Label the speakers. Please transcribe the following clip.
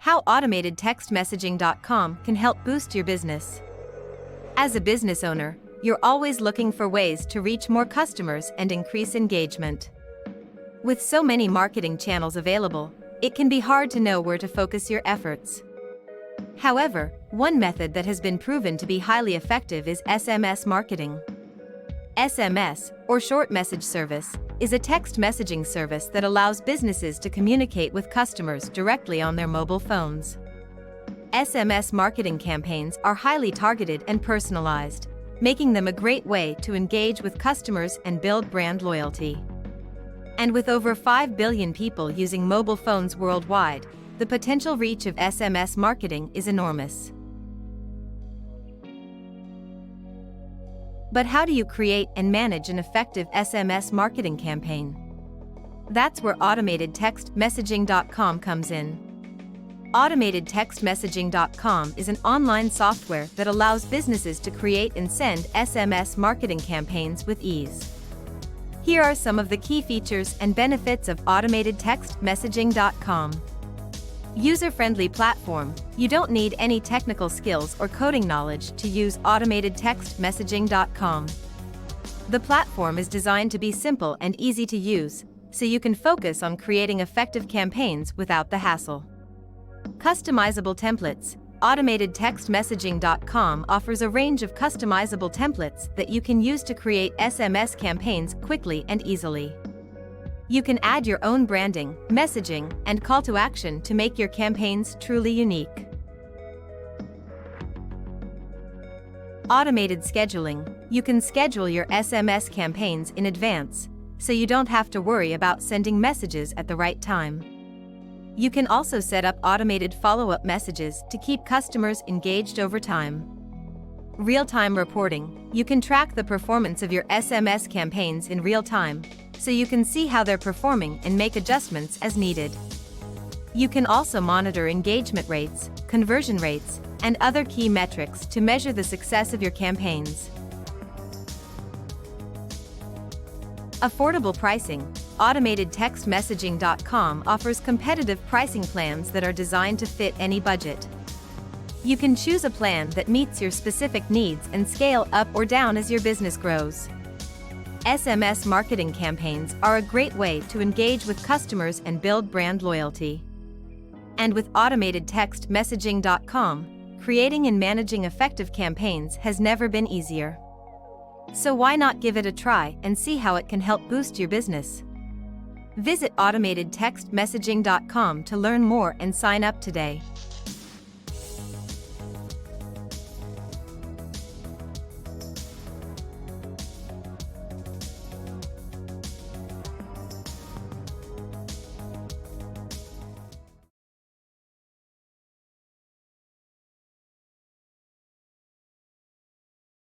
Speaker 1: How automatedtextmessaging.com can help boost your business. As a business owner, you're always looking for ways to reach more customers and increase engagement. With so many marketing channels available, it can be hard to know where to focus your efforts. However, one method that has been proven to be highly effective is SMS marketing. SMS, or short message service, is a text messaging service that allows businesses to communicate with customers directly on their mobile phones. SMS marketing campaigns are highly targeted and personalized, making them a great way to engage with customers and build brand loyalty. And with over 5 billion people using mobile phones worldwide, the potential reach of SMS marketing is enormous. But how do you create and manage an effective SMS marketing campaign? That's where automatedtextmessaging.com comes in. Automatedtextmessaging.com is an online software that allows businesses to create and send SMS marketing campaigns with ease. Here are some of the key features and benefits of automatedtextmessaging.com. User-friendly platform. You don't need any technical skills or coding knowledge to use automatedtextmessaging.com. The platform is designed to be simple and easy to use, so you can focus on creating effective campaigns without the hassle. Customizable templates. Automatedtextmessaging.com offers a range of customizable templates that you can use to create SMS campaigns quickly and easily. You can add your own branding, messaging, and call to action to make your campaigns truly unique. Automated scheduling. You can schedule your SMS campaigns in advance, so you don't have to worry about sending messages at the right time. You can also set up automated follow-up messages to keep customers engaged over time. Real-time reporting. You can track the performance of your SMS campaigns in real time, so you can see how they're performing and make adjustments as needed. You can also monitor engagement rates, conversion rates, and other key metrics to measure the success of your campaigns. Affordable pricing. AutomatedTextMessaging.com offers competitive pricing plans that are designed to fit any budget. You can choose a plan that meets your specific needs and scale up or down as your business grows. SMS marketing campaigns are a great way to engage with customers and build brand loyalty. And with AutomatedTextMessaging.com, creating and managing effective campaigns has never been easier. So why not give it a try and see how it can help boost your business? Visit AutomatedTextMessaging.com to learn more and sign up today.